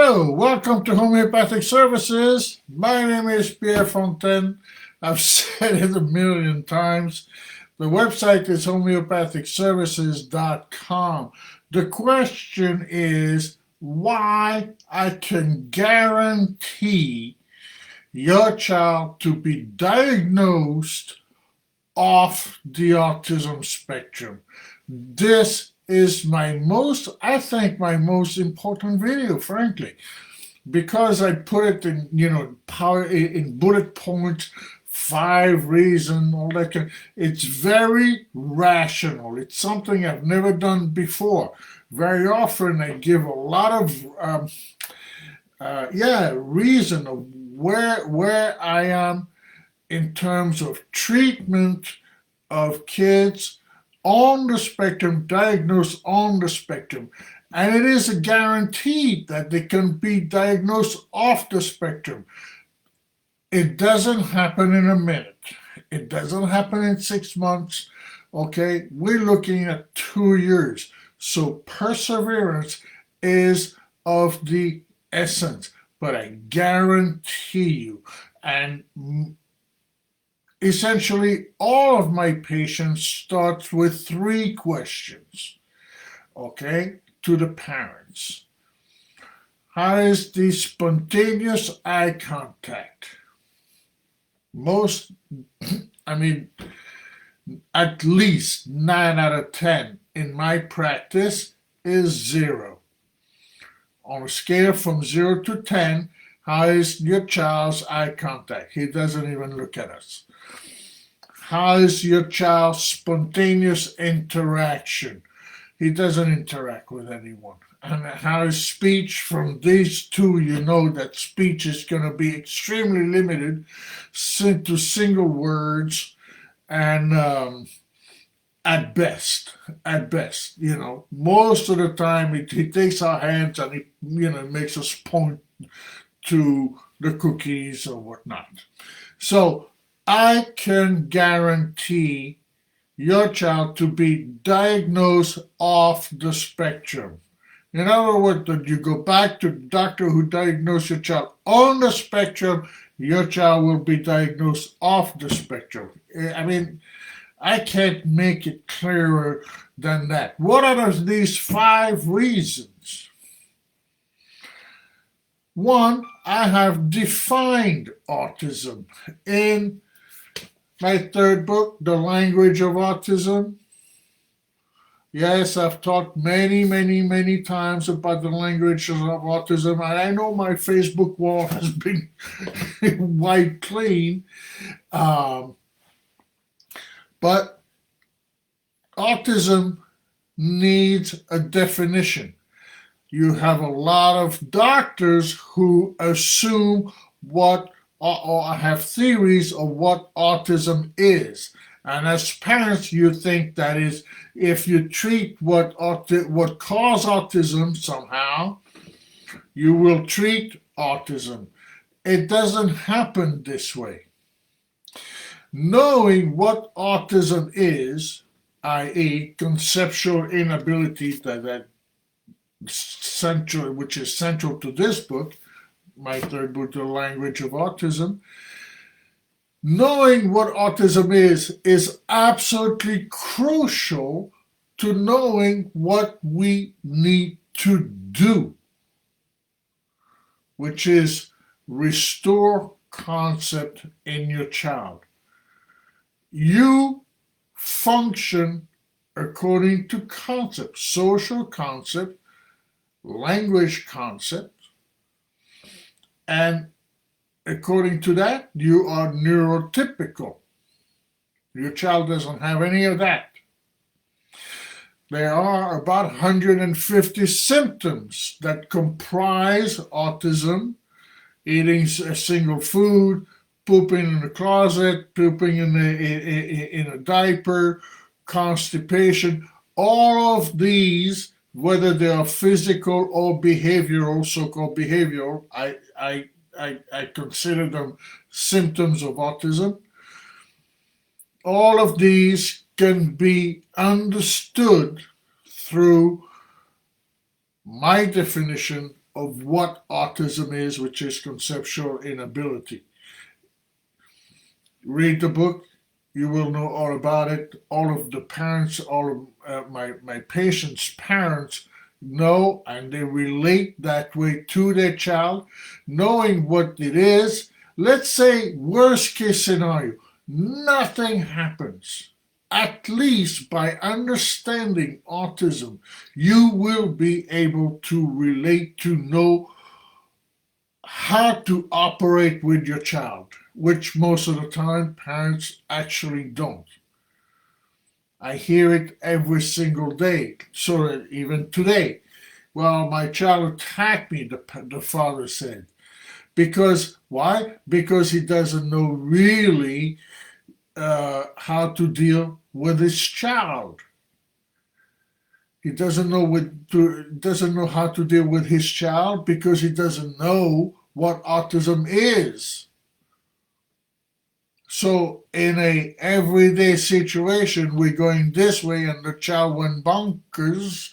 Hello, welcome to Homeopathic Services. My name is Pierre Fontaine. I've said it a million times. The website is homeopathicservices.com. The question is why I can guarantee your child to be diagnosed off the autism spectrum. This is my most important video, frankly, because I put it in, in bullet points, 5 reasons, all that kind. It's very rational. It's something I've never done before. Very often I give a lot of reason of where I am in terms of treatment of kids on the spectrum, diagnosed on the spectrum. And it is a guarantee that they can be diagnosed off the spectrum. It doesn't happen in a minute. It doesn't happen in 6 months. Okay, we're looking at 2 years. So perseverance is of the essence. But I guarantee you, and essentially all of my patients start with 3 questions, okay, to the parents. How is the spontaneous eye contact? At least 9 out of 10 in my practice is 0. On a scale from 0 to 10, how is your child's eye contact? He doesn't even look at us. How is your child's spontaneous interaction? He doesn't interact with anyone. And how is speech? From these 2, you know that speech is going to be extremely limited to single words and at best, most of the time he takes our hands and he, makes us point to the cookies or whatnot. So I can guarantee your child to be diagnosed off the spectrum. In other words, that you go back to the doctor who diagnosed your child on the spectrum, your child will be diagnosed off the spectrum. I can't make it clearer than that. What are these 5 reasons? 1, I have defined autism in my 3rd book, The Language of Autism. Yes, I've talked many, many, many times about the language of autism, and I know my Facebook wall has been wiped clean. But autism needs a definition. You have a lot of doctors who assume or have theories of what autism is. And as parents, you think that is, if you treat what causes autism somehow, you will treat autism. It doesn't happen this way. Knowing what autism is, i.e. conceptual inability, which is central to this book, my 3rd book, The Language of Autism, knowing what autism is absolutely crucial to knowing what we need to do, which is restore concept in your child. You function according to concept, social concept, language concept, and according to that, you are neurotypical. Your child doesn't have any of that. There are about 150 symptoms that comprise autism: eating a single food, pooping in the closet, pooping in a diaper, constipation. All of these, whether they are physical or behavioral, so-called behavioral, I consider them symptoms of autism. All of these can be understood through my definition of what autism is, which is conceptual inability. Read the book, you will know all about it. All of the parents, all of my patients' parents know, and they relate that way to their child, knowing what it is. Let's say, worst case scenario, nothing happens. At least by understanding autism, you will be able to relate, to know how to operate with your child, which most of the time parents actually don't. I hear it every single day. So even today, well, my child attacked me, the father said. Because, why? Because he doesn't know really how to deal with his child. He doesn't know how to deal with his child because he doesn't know what autism is. So in a everyday situation, we're going this way and the child went bonkers.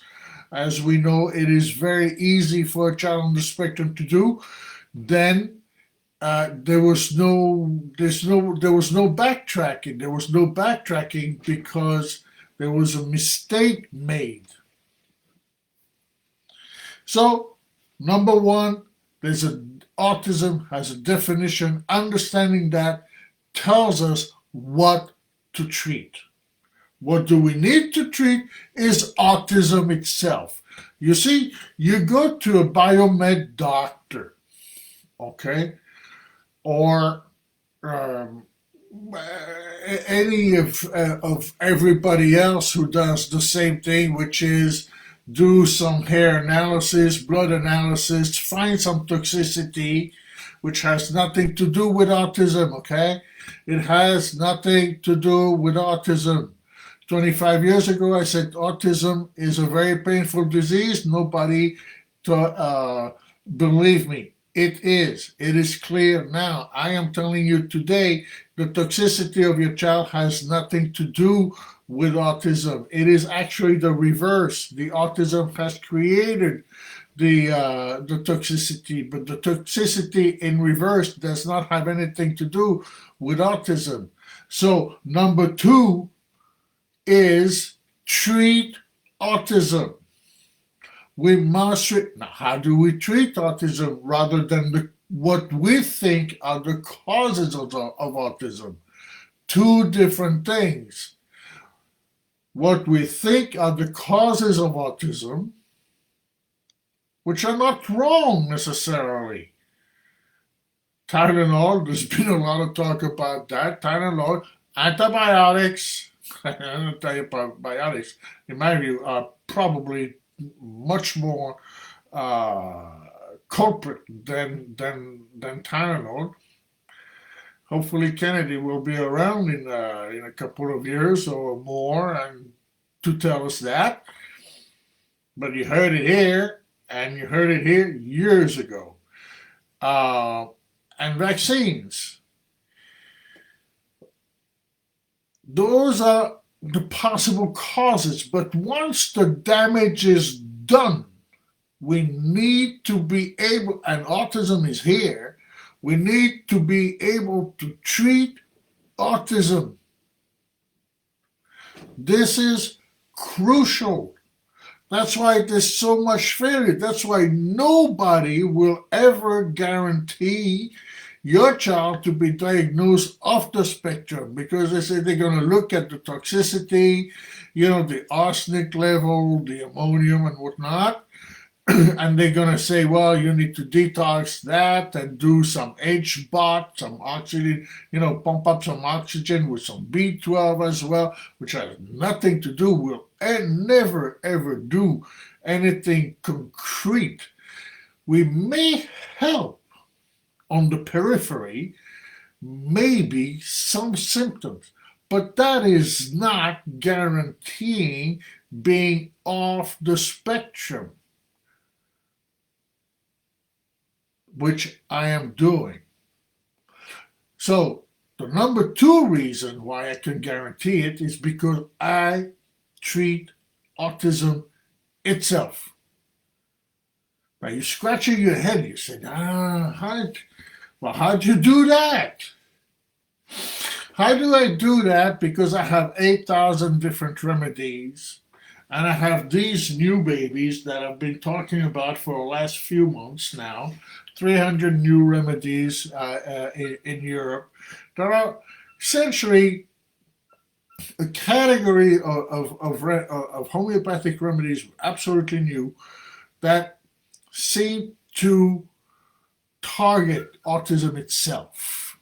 As we know, it is very easy for a child on the spectrum to do. Then there was no backtracking. There was no backtracking because there was a mistake made. So, number one, autism has a definition. Understanding that tells us what to treat. What do we need to treat is autism itself. You see, you go to a biomed doctor, okay, or any of everybody else who does the same thing, which is do some hair analysis, blood analysis, find some toxicity, which has nothing to do with autism, okay? It has nothing to do with autism. 25 years ago, I said autism is a very painful disease. Nobody believe me. It is. It is clear now. I am telling you today, the toxicity of your child has nothing to do with autism. It is actually the reverse. The autism has created the toxicity, but the toxicity in reverse does not have anything to do with autism. So number two is treat autism. We must treat. Now, how do we treat autism rather than what we think are the causes of autism? Two different things. What we think are the causes of autism, which are not wrong necessarily. Tylenol, there's been a lot of talk about that. Tylenol, antibiotics, antibiotics, in my view, are probably much more culprit than Tylenol. Hopefully Kennedy will be around in a couple of years or more and to tell us that. But you heard it here, and you heard it here years ago. And vaccines. Those are the possible causes, but once the damage is done, we need to be able, and autism is here, we need to be able to treat autism. This is crucial. That's why there's so much failure. That's why nobody will ever guarantee your child to be diagnosed off the spectrum, because they say they're going to look at the toxicity, the arsenic level, the ammonium and whatnot, and they're going to say, well, you need to detox that and do some HBOT, some oxygen, pump up some oxygen with some B12 as well, which has nothing to do, will never ever do anything concrete. We may help on the periphery, maybe some symptoms, but that is not guaranteeing being off the spectrum, which I am doing. So the number two reason why I can guarantee it is because I treat autism itself. Now you're scratching your head. You said, how'd you do that? How do I do that? Because I have 8,000 different remedies. And I have these new babies that I've been talking about for the last few months now. 300 new remedies in Europe that are essentially a category of homeopathic remedies, absolutely new, that seem to target autism itself.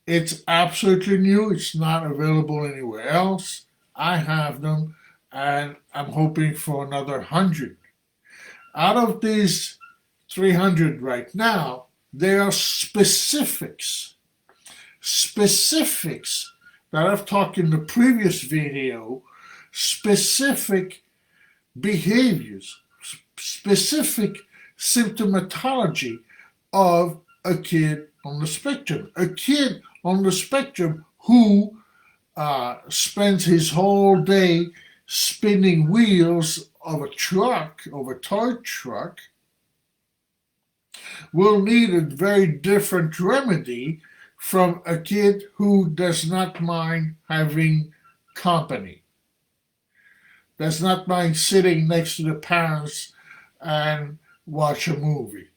It's absolutely new. It's not available anywhere else. I have them, and I'm hoping for another 100. Out of these 300 right now, there are specifics that I've talked in the previous video, specific behaviors, specific symptomatology of a kid on the spectrum. A kid on the spectrum who spends his whole day spinning wheels of a truck, of a toy truck, will need a very different remedy from a kid who does not mind having company, does not mind sitting next to the parents and watch a movie.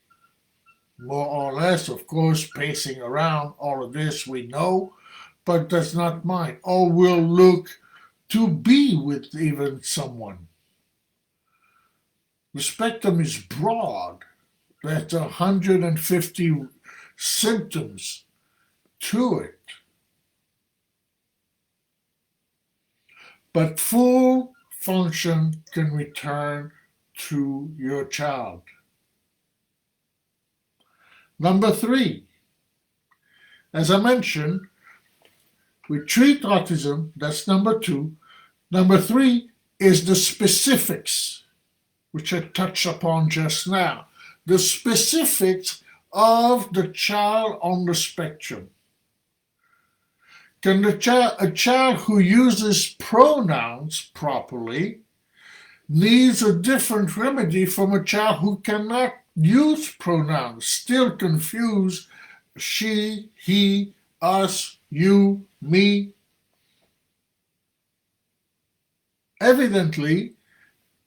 More or less, of course, pacing around, all of this we know, but does not mind, or will look to be with even someone. The spectrum is broad. There's 150 symptoms to it. But full function can return to your child. Number 3, as I mentioned, we treat autism, that's number 2. Number 3 is the specifics, which I touched upon just now. The specifics of the child on the spectrum. Can a child who uses pronouns properly needs a different remedy from a child who cannot use pronouns, still confuse she, he, us, you, me? Evidently,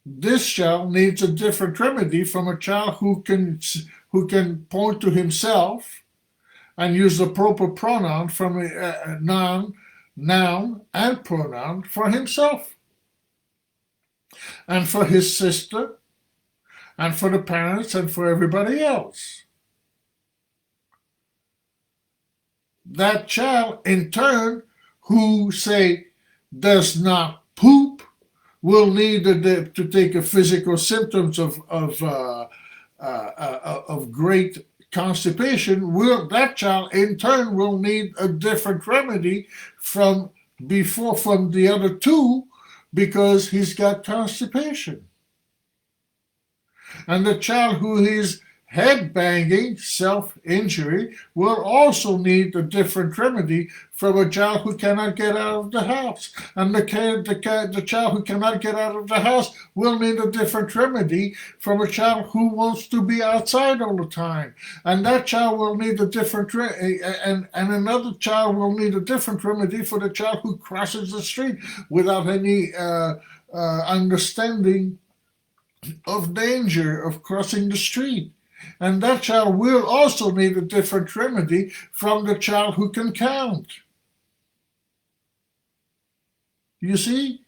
this child needs a different remedy from a child who can point to himself and use the proper pronoun from a noun and pronoun for himself and for his sister and for the parents and for everybody else. That child, in turn, who, say, does not poop, will need to take a physical symptoms of great constipation. That child, in turn, will need a different remedy from the other two because he's got constipation. And the child who is head banging, self-injury, will also need a different remedy from a child who cannot get out of the house. And the child who cannot get out of the house will need a different remedy from a child who wants to be outside all the time. And that child will need a different and another child will need a different remedy for the child who crosses the street without any understanding of danger of crossing the street. And that child will also need a different remedy from the child who can count. You see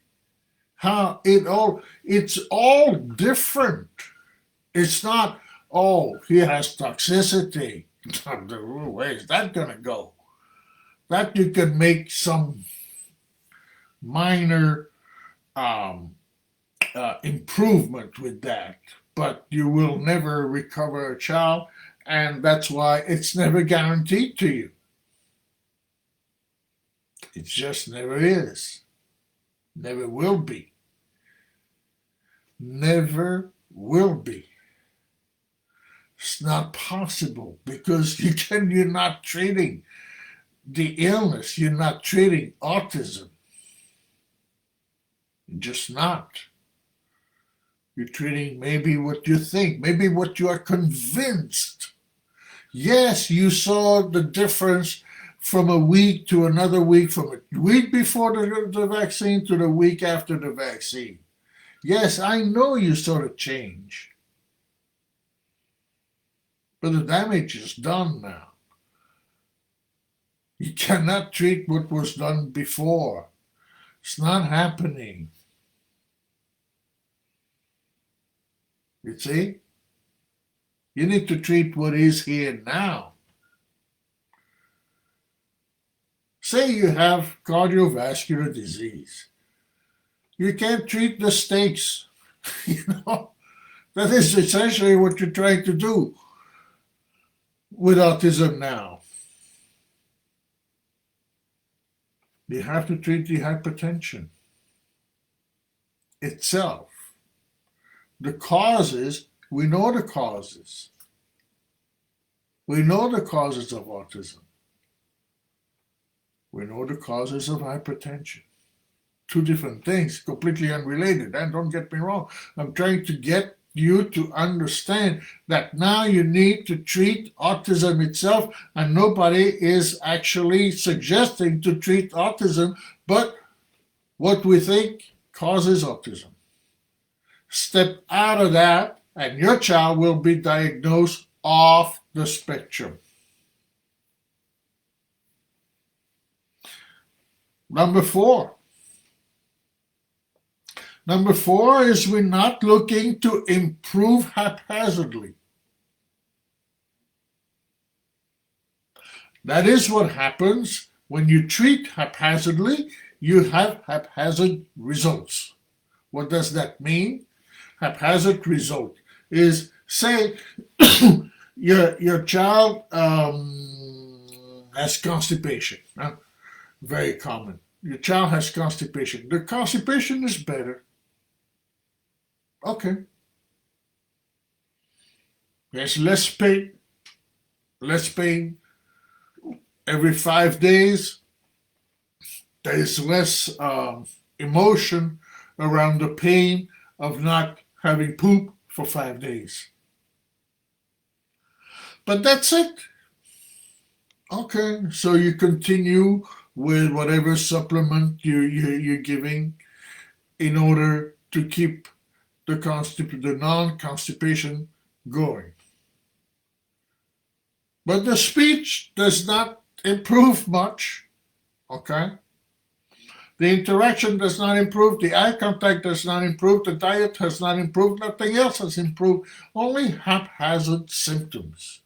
how it's all different. It's not, oh, he has toxicity. Where is that going to go? That you can make some minor improvement with that, but you will never recover a child, and that's why it's never guaranteed to you. It just never is. Never will be. Never will be. It's not possible because you're not treating the illness. You're not treating autism. Just not. You're treating maybe what you think, maybe what you are convinced. Yes, you saw the difference from a week to another week, from a week before the vaccine to the week after the vaccine. Yes, I know you saw the change. But the damage is done now. You cannot treat what was done before. It's not happening. You see? You need to treat what is here now. Say you have cardiovascular disease. You can't treat the stakes. You know, that is essentially what you're trying to do with autism now. You have to treat the hypertension itself. The causes, we know the causes. We know the causes of autism. We know the causes of hypertension. Two different things, completely unrelated. And don't get me wrong, I'm trying to get you to understand that now you need to treat autism itself, and nobody is actually suggesting to treat autism, but what we think causes autism. Step out of that, and your child will be diagnosed off the spectrum. Number four is we're not looking to improve haphazardly. That is what happens when you treat haphazardly. You have haphazard results. What does that mean? Haphazard result is, say, your child has constipation. Very common. Your child has constipation. The constipation is better. Okay. There's less pain. Less pain. Every 5 days, there is less emotion around the pain of not having poop for 5 days. But that's it. Okay, so you continue with whatever supplement you're giving in order to keep the non-constipation going. But the speech does not improve much, okay? The interaction does not improve, the eye contact does not improve, the diet has not improved, nothing else has improved, only haphazard symptoms.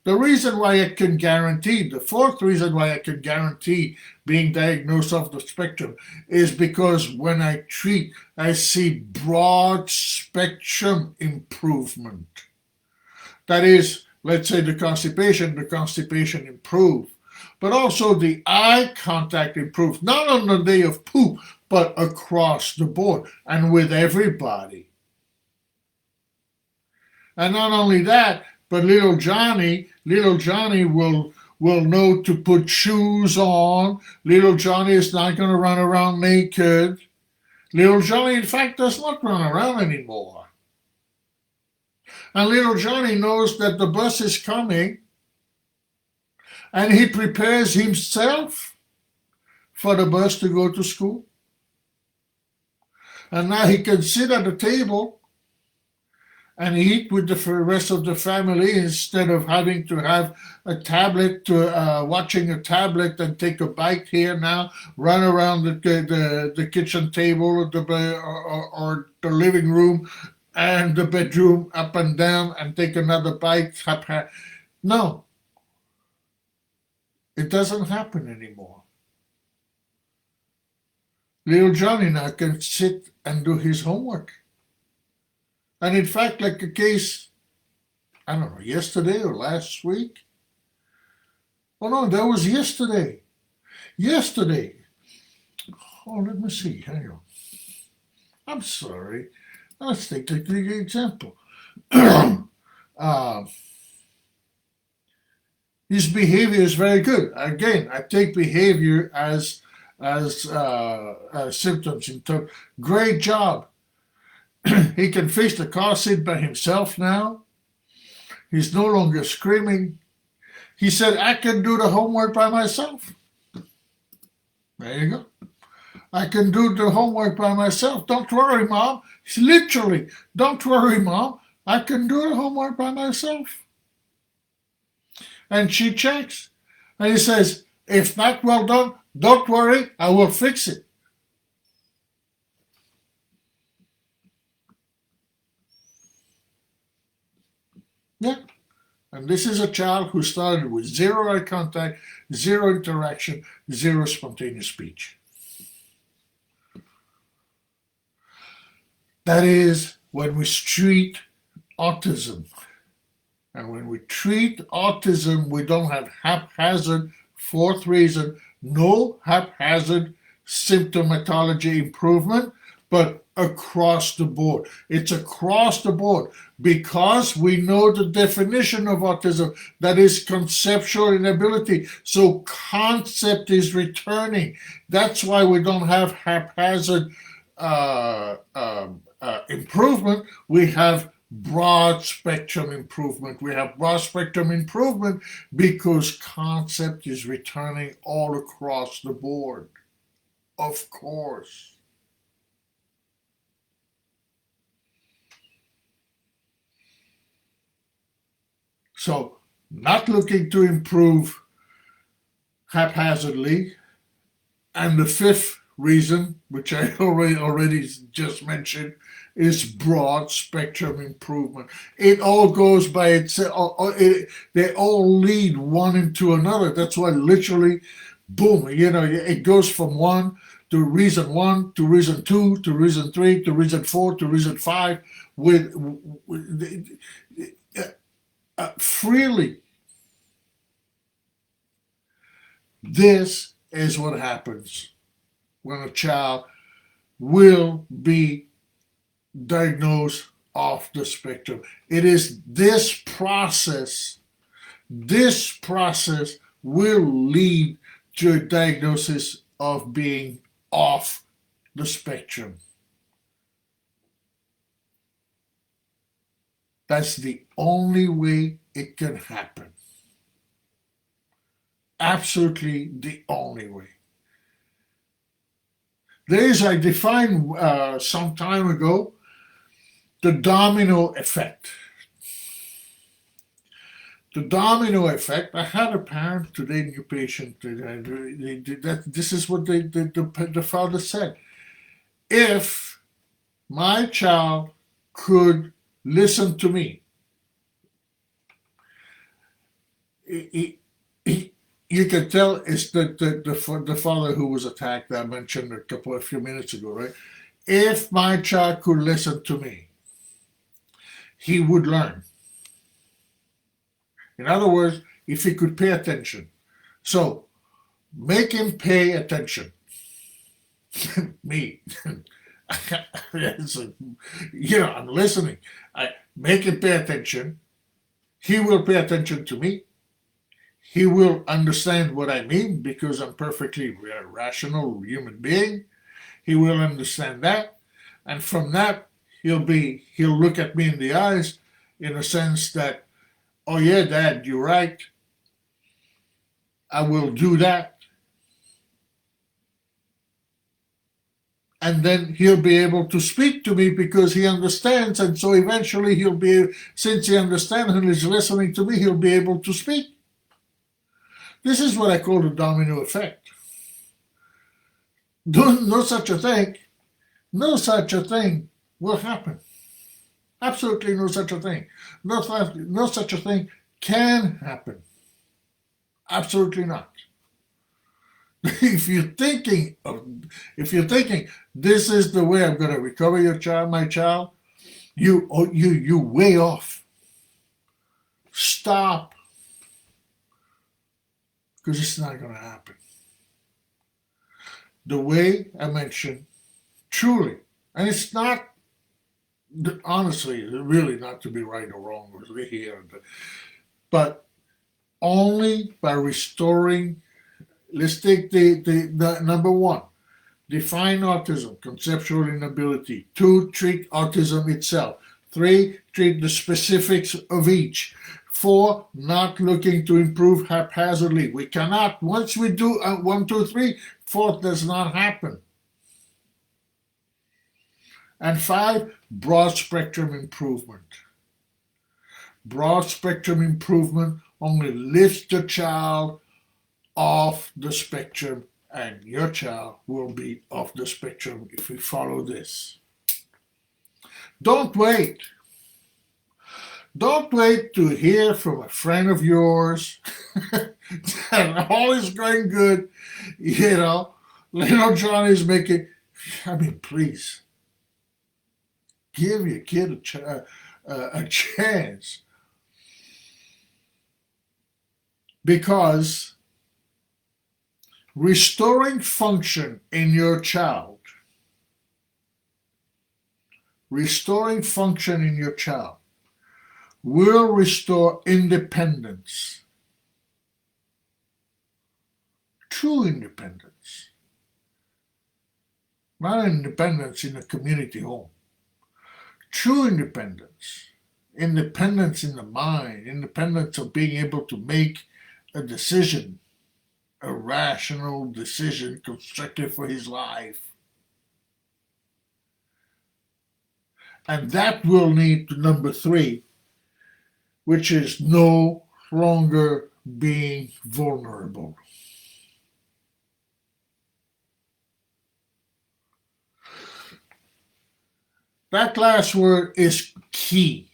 The reason why I can guarantee, the fourth reason why I can guarantee being diagnosed off the spectrum is because when I treat, I see broad spectrum improvement. That is, let's say the constipation improved, but also the eye contact improved, not on the day of poop, but across the board and with everybody. And not only that, but little Johnny will know to put shoes on. Little Johnny is not going to run around naked. Little Johnny, in fact, does not run around anymore. And little Johnny knows that the bus is coming, and he prepares himself for the bus to go to school. And now he can sit at the table and eat with the rest of the family instead of having to have a tablet, watching a tablet and take a bite here now, run around the kitchen table or the living room and the bedroom up and down and take another bite. No, it doesn't happen anymore. Little Johnny now can sit and do his homework. And in fact, like a case, I don't know, yesterday or last week? Oh no, that was yesterday. Yesterday. Oh, let me see. Hang on. I'm sorry. Let's take the example. His behavior is very good. Again, I take behavior as as symptoms in terms. Great job. He can fix the car seat by himself now. He's no longer screaming. He said, I can do the homework by myself. There you go. I can do the homework by myself. Don't worry, Mom. Literally, don't worry, Mom. I can do the homework by myself. And she checks. And he says, if not well done, don't worry, I will fix it. Yeah. And this is a child who started with zero eye contact, zero interaction, zero spontaneous speech. That is when we treat autism. And when we treat autism, we don't have haphazard, fourth reason, no haphazard symptomatology improvement, but across the board. It's across the board because we know the definition of autism, that is conceptual inability. So concept is returning. That's why we don't have haphazard improvement. We have broad spectrum improvement. We have broad spectrum improvement because concept is returning all across the board. Of course. So, not looking to improve haphazardly. And the fifth reason, which I already just mentioned, is broad spectrum improvement. It all goes by itself. They all lead one into another. That's why literally, boom, it goes from one to reason two, to reason three, to reason four, to reason five, with freely. This is what happens when a child will be diagnosed off the spectrum. It is this process will lead to a diagnosis of being off the spectrum. That's the only way it can happen. Absolutely the only way. I defined some time ago the domino effect. The domino effect. I had a parent today, new patient. This is what the father said. If my child could listen to me, you can tell it's the father who was attacked that I mentioned a few minutes ago, right? If my child could listen to me, he would learn. In other words, if he could pay attention. So, make him pay attention. Me. I'm listening. I make him pay attention. He will pay attention to me. He will understand what I mean because I'm perfectly rational human being. He will understand that. And from that, he'll look at me in the eyes in a sense that, oh yeah, Dad, you're right. I will do that. And then he'll be able to speak to me because he understands. And so eventually since he understands and is listening to me, he'll be able to speak. This is what I call the domino effect. No such a thing will happen. Absolutely no such a thing. No such a thing can happen. Absolutely not. If you're thinking this is the way I'm going to recover my child, you way off. Stop, because it's not going to happen. The way I mentioned, truly, and it's not, honestly, really not to be right or wrong here, but only by restoring Let's take the number one. Define autism, conceptual inability. 2, treat autism itself. 3, treat the specifics of each. 4, not looking to improve haphazardly. We cannot, once we do 1, 2, 3, 4 does not happen. And 5, broad spectrum improvement. Broad spectrum improvement only lifts the child off the spectrum, and your child will be off the spectrum if we follow this. Don't wait. Don't wait to hear from a friend of yours that all is going good. You know, little Johnny's making. I mean, please give your kid a chance, because restoring function in your child, will restore independence, true independence, not independence in a community home, true independence, independence in the mind, independence of being able to make a decision, a rational decision constructive for his life. And that will lead to number 3, which is no longer being vulnerable. That last word is key.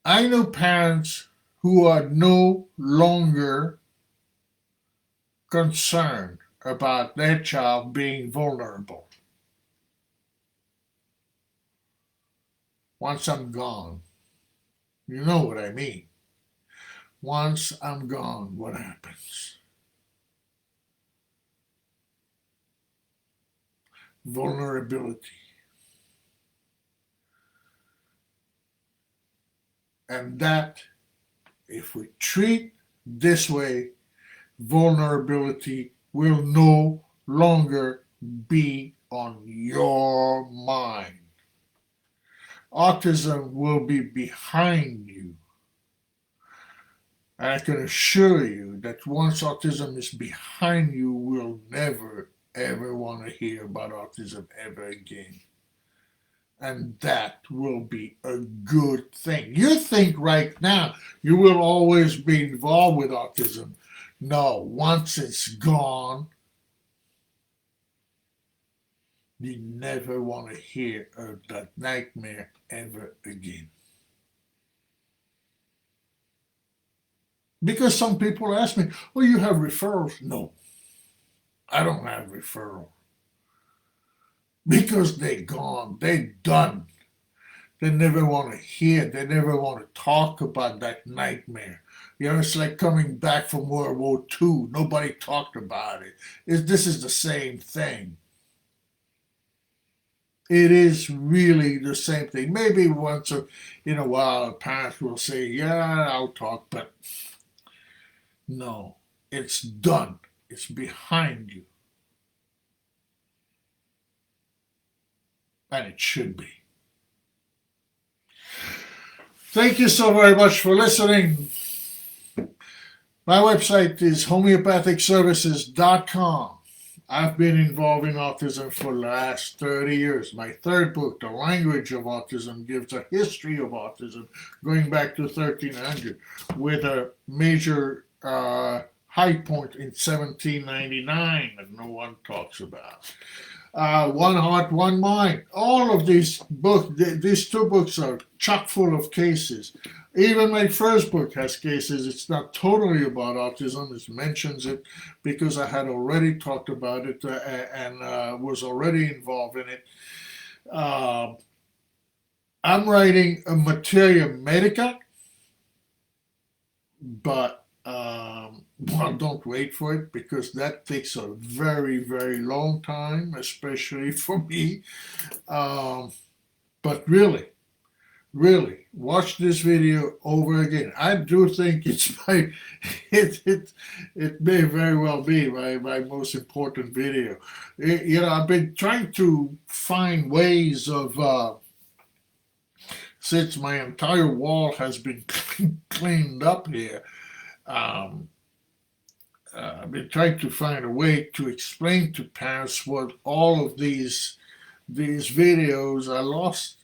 I know parents who are no longer concerned about their child being vulnerable. Once I'm gone, you know what I mean. Once I'm gone, what happens? Vulnerability. And that, if we treat this way, vulnerability will no longer be on your mind. Autism will be behind you. And I can assure you that once autism is behind you, we'll never, ever want to hear about autism ever again. And that will be a good thing. You think right now you will always be involved with autism. No, once it's gone, you never want to hear of that nightmare ever again. Because some people ask me, well, you have referrals. No, I don't have referrals. Because they're gone, they're done. They never want to hear, they never want to talk about that nightmare. You know, it's like coming back from World War II. Nobody talked about it. This is the same thing. It is really the same thing. Maybe once in a while, parents will say, yeah, I'll talk, but no, it's done. It's behind you. And it should be. Thank you so very much for listening. My website is homeopathicservices.com. I've been involved in autism for the last 30 years. My third book, The Language of Autism, gives a history of autism going back to 1300 with a major high point in 1799 that no one talks about. One Heart, One Mind. All of these books, these 2 books are chock full of cases. Even my first book has cases. It's not totally about autism. It mentions it because I had already talked about it and was already involved in it. I'm writing a materia medica, but well, don't wait for it, because that takes a very, very long time, especially for me. But really, Really, watch this video over again. I do think it's my it may very well be my most important video. I've been trying to find ways of since my entire wall has been cleaned up here. Um, I've been trying to find a way to explain to parents what all of these videos are lost.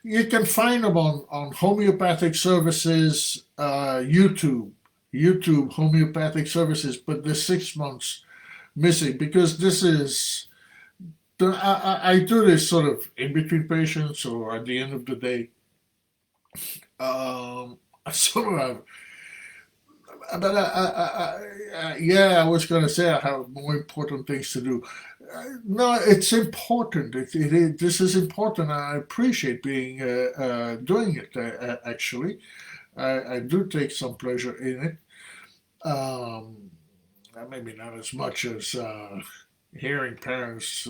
You can find them on homeopathic services, YouTube homeopathic services, but there's 6 months missing because this is I do this sort of in between patients or at the end of the day. I sort of but yeah, I was going to say I have more important things to do. No, it's important. This is important. I appreciate being doing it. Actually, I do take some pleasure in it. Um, Maybe not as much as hearing parents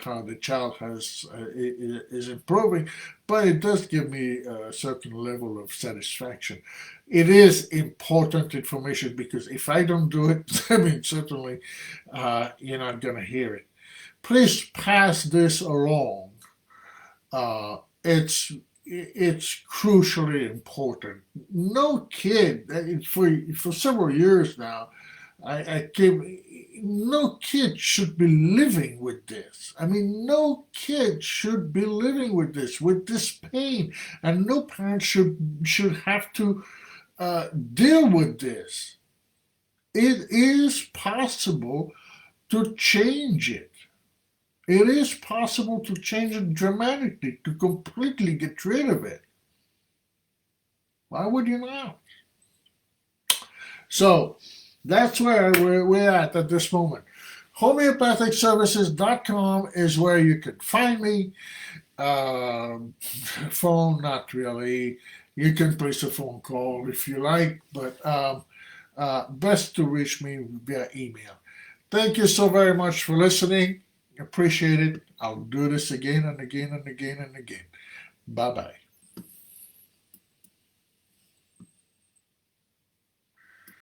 how the child is improving, but it does give me a certain level of satisfaction. It is important information because if I don't do it, I mean certainly you're not going to hear it. Please pass this along. It's crucially important. No kid for several years now. I came. No kid should be living with this. I mean, no kid should be living with this pain, and no parent should have to deal with this. It is possible to change it. It is possible to change it dramatically, to completely get rid of it. Why would you not? So that's where we're at this moment. Homeopathicservices.com is where you can find me. Phone, not really. You can place a phone call if you like, but best to reach me via email. Thank you so very much for listening. Appreciate it. I'll do this again and again and again and again. Bye bye.